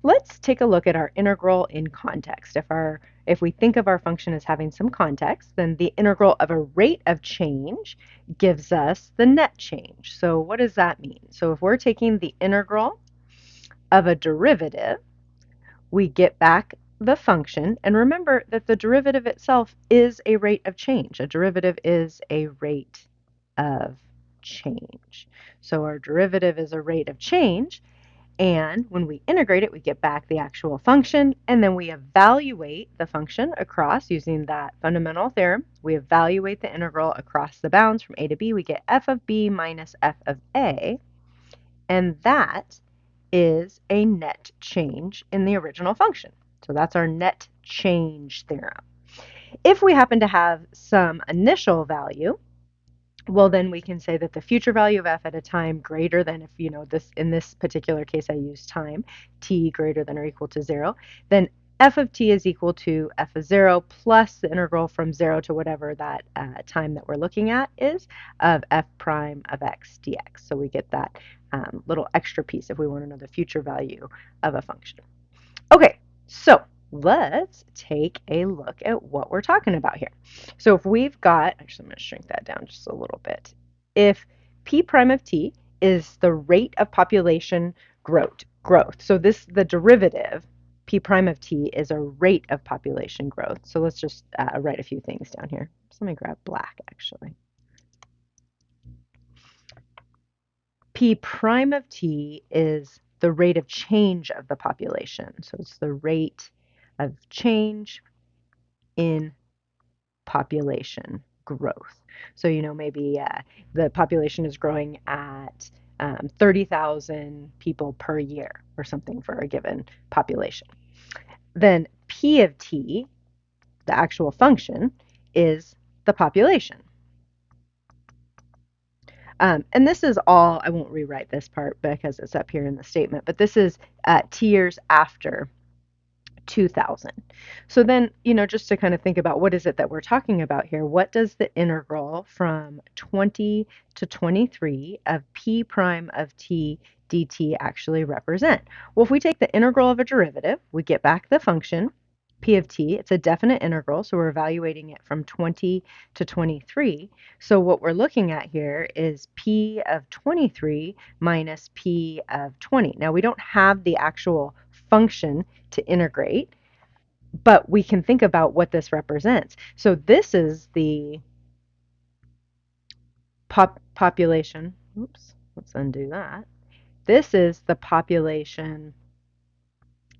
let's take a look at our integral in context. If we think of our function as having some context, then the integral of a rate of change gives us the net change. So what does that mean? So if we're taking the integral of a derivative, we get back the function, and remember that the derivative itself is a rate of change. A derivative is a rate of change. So our derivative is a rate of change, and when we integrate it, we get back the actual function, and then we evaluate the function across using that fundamental theorem. We evaluate the integral across the bounds from a to b. We get f of b minus f of a, and that is a net change in the original function. So that's our net change theorem. If we happen to have some initial value, well, then we can say that the future value of f at a time greater than, if this, in this particular case I use time, t greater than or equal to 0, then f of t is equal to f of 0 plus the integral from 0 to whatever that time that we're looking at is of f prime of x dx. So we get that little extra piece if we want to know the future value of a function. Okay, so let's take a look at what we're talking about here. So if we've got, actually I'm going to shrink that down just a little bit. If p prime of t is the rate of population growth, so the derivative, p prime of t, is a rate of population growth. So let's just write a few things down here. So let me grab black actually. P prime of t is the rate of change of the population. So it's the rate of change in population growth. So, maybe the population is growing at 30,000 people per year or something for a given population. Then P of t, the actual function, is the population. And this is all, I won't rewrite this part because it's up here in the statement, but this is t years after 2000. So then, just to kind of think about what is it that we're talking about here, what does the integral from 20 to 23 of p prime of t dt actually represent? Well, if we take the integral of a derivative, we get back the function p of t. It's a definite integral, so we're evaluating it from 20 to 23. So what we're looking at here is p of 23 minus p of 20. Now, we don't have the actual function to integrate, but we can think about what this represents. So this is the population. Oops, let's undo that. This is the population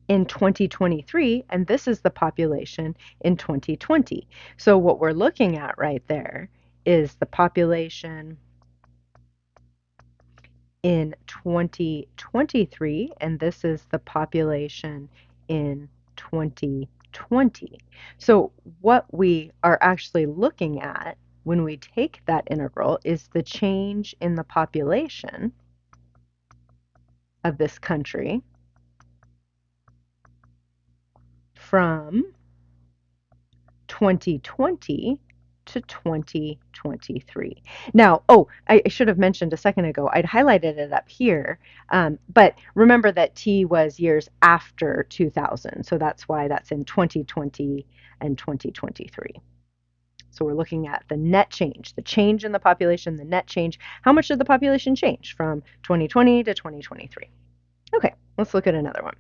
in 2023, and this is the population in 2020. So what we're looking at right there is the population in 2023, and this is the population in 2020. So what we are actually looking at when we take that integral is the change in the population of this country from 2020 to 2023. Now, I should have mentioned a second ago, I'd highlighted it up here, but remember that T was years after 2000, so that's why that's in 2020 and 2023. So we're looking at the net change, the change in the population, the net change. How much did the population change from 2020 to 2023? Okay, let's look at another one.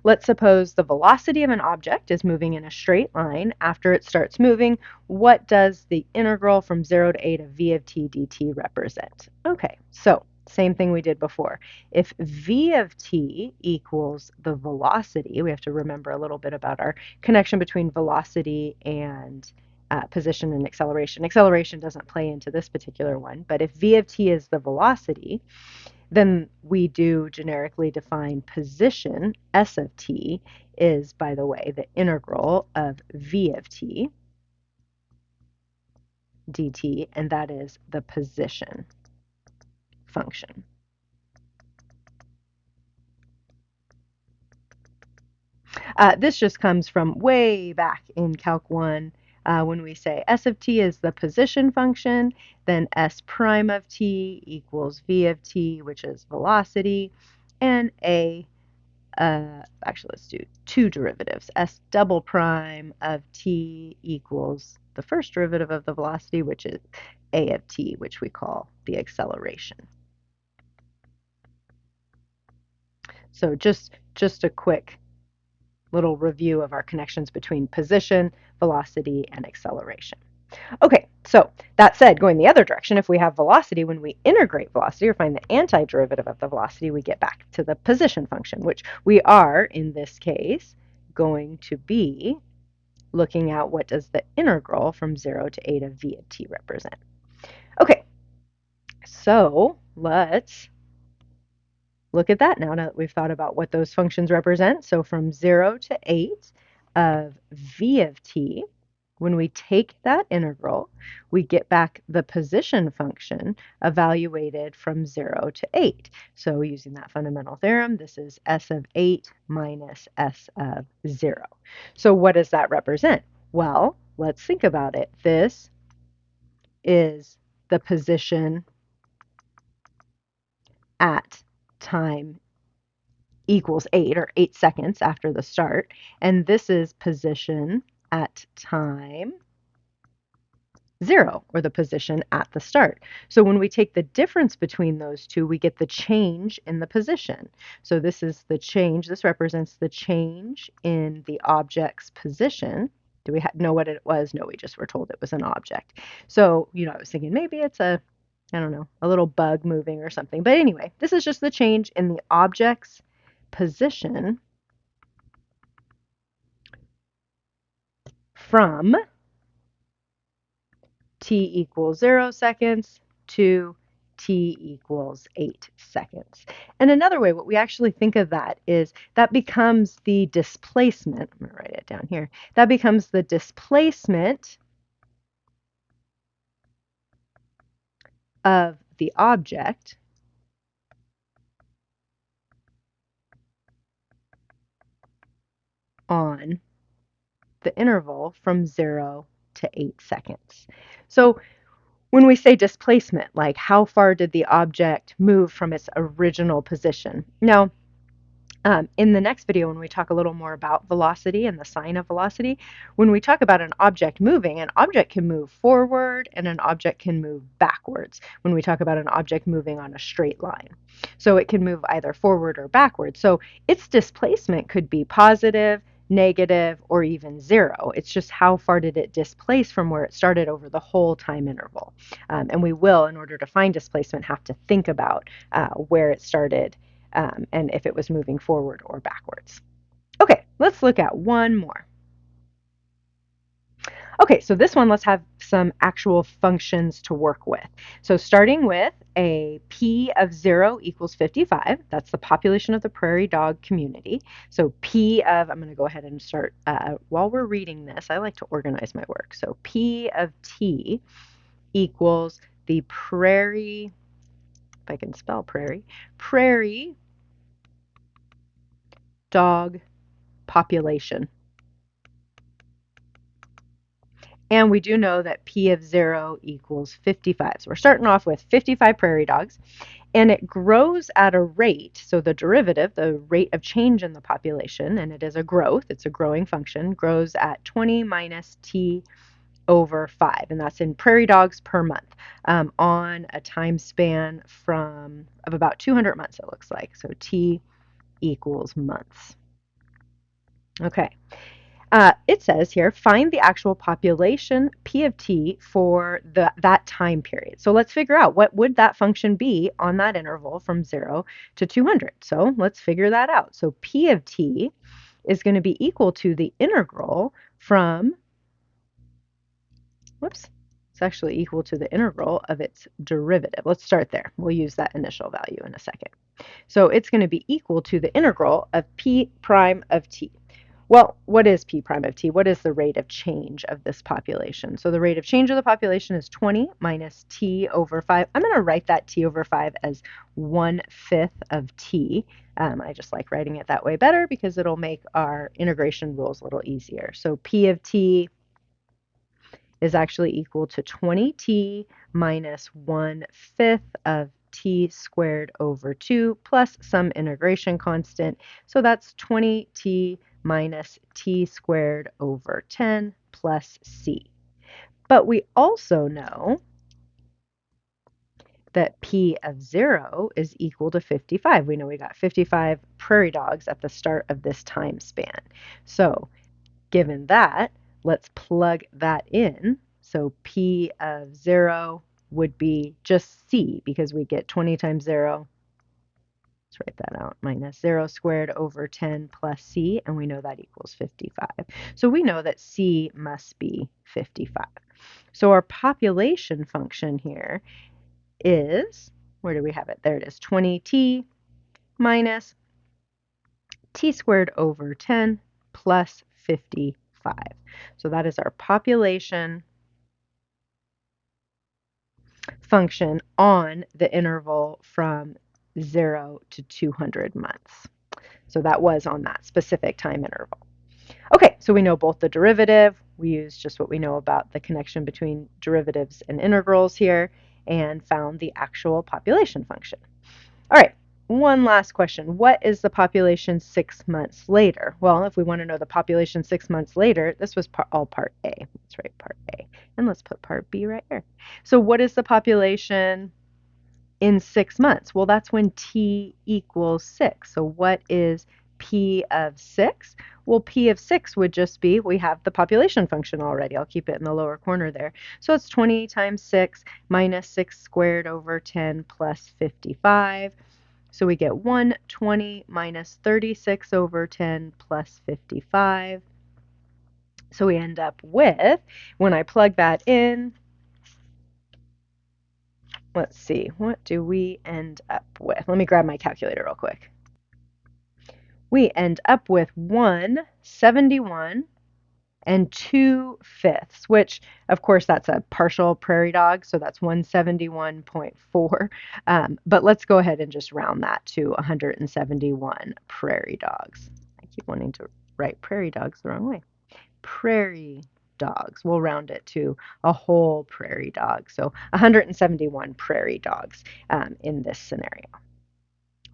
Let's suppose the velocity of an object is moving in a straight line. After it starts moving, what does the integral from 0 to a to v of t dt represent? Okay, so same thing we did before. If v of t equals the velocity, we have to remember a little bit about our connection between velocity and position and acceleration. Acceleration doesn't play into this particular one, but if v of t is the velocity, then we do generically define position. S of t is, by the way, the integral of v of t dt, and that is the position function. This just comes from way back in Calc 1 when we say S of t is the position function, then S prime of t equals v of t, which is velocity, and a actually, let's do two derivatives. S double prime of t equals the first derivative of the velocity, which is a of t, which we call the acceleration. So just a quick little review of our connections between position, velocity, and acceleration. Okay, so that said, going the other direction, if we have velocity, when we integrate velocity or find the antiderivative of the velocity, we get back to the position function, which we are, in this case, going to be looking at what does the integral from 0 to a to v of t represent. Okay, so let's look at that now that we've thought about what those functions represent. So from 0 to 8 of v of t, when we take that integral, we get back the position function evaluated from 0 to 8. So using that fundamental theorem, this is s of 8 minus s of 0. So what does that represent? Well, let's think about it. This is the position at time equals 8, or 8 seconds after the start, and this is position at time 0, or the position at the start. So when we take the difference between those two, we get the change in the position. So this is the change. This represents the change in the object's position. Do we know what it was? No, we just were told it was an object. So, I was thinking maybe it's I don't know, a little bug moving or something. But anyway, this is just the change in the object's position from t equals 0 seconds to t equals 8 seconds. And another way, what we actually think of that is that becomes the displacement. I'm going to write it down here. That becomes the displacement of the object on the interval from 0 to 8 seconds. So when we say displacement, like how far did the object move from its original position? Now, in the next video, when we talk a little more about velocity and the sign of velocity, when we talk about an object moving, an object can move forward and an object can move backwards when we talk about an object moving on a straight line. So it can move either forward or backwards. So its displacement could be positive, negative, or even 0. It's just how far did it displace from where it started over the whole time interval. And we will, in order to find displacement, have to think about where it started and if it was moving forward or backwards. Okay, let's look at one more. Okay, so this one, let's have some actual functions to work with. So starting with a P of 0 equals 55. That's the population of the prairie dog community. So P of, I'm going to go ahead and start, while we're reading this, I like to organize my work. So P of T equals the prairie, if I can spell prairie dog population. And we do know that P of 0 equals 55. So we're starting off with 55 prairie dogs, and it grows at a rate. So the derivative, the rate of change in the population, and it is a growth, it's a growing function, grows at 20 minus t over 5, and that's in prairie dogs per month on a time span of about 200 months, it looks like. So t equals months. Okay. It says here, find the actual population P of t for that time period. So let's figure out what would that function be on that interval from 0 to 200. So let's figure that out. So P of t is going to be equal to the integral from, whoops, it's actually equal to the integral of its derivative. Let's start there. We'll use that initial value in a second. So it's going to be equal to the integral of P prime of t. Well, what is P prime of t? What is the rate of change of this population? So the rate of change of the population is 20 minus t over 5. I'm going to write that t over 5 as 1/5 of t. I just like writing it that way better because it'll make our integration rules a little easier. So P of t is actually equal to 20t minus 1/5 of t squared over 2 plus some integration constant. So that's 20t minus t squared over 10 plus c. But we also know that p of 0 is equal to 55. We know we got 55 prairie dogs at the start of this time span. So given that, let's plug that in. So p of 0 would be just c, because we get 20 times 0. Let's write that out. Minus 0 squared over 10 plus c, and we know that equals 55. So we know that c must be 55. So our population function here is, where do we have it? There it is, 20t minus t squared over 10 plus 55. So that is our population function on the interval from 0 to 200 months. So that was on that specific time interval. Okay, so we know both the derivative. We used just what we know about the connection between derivatives and integrals here, and found the actual population function. All right, one last question. What is the population 6 months later? Well, if we want to know the population 6 months later, this was all part A. Let's write part A. And let's put part B right here. So what is the population in 6 months? Well, that's when t equals 6. So what is p of 6? Well, p of 6 would just be, we have the population function already. I'll keep it in the lower corner there. So it's 20 times 6 minus 6 squared over 10 plus 55. So we get 120 minus 36 over 10 plus 55. So we end up with, when I plug that in, let's see, what do we end up with? Let me grab my calculator real quick. We end up with 171 and 2/5, which of course that's a partial prairie dog, so that's 171.4. But let's go ahead and just round that to 171 prairie dogs. I keep wanting to write prairie dogs the wrong way. Prairie dogs. We'll round it to a whole prairie dog. So 171 prairie dogs in this scenario.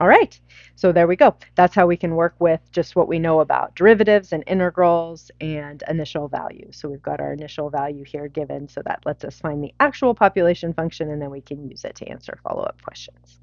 All right, so there we go. That's how we can work with just what we know about derivatives and integrals and initial values. So we've got our initial value here given, so that lets us find the actual population function, and then we can use it to answer follow-up questions.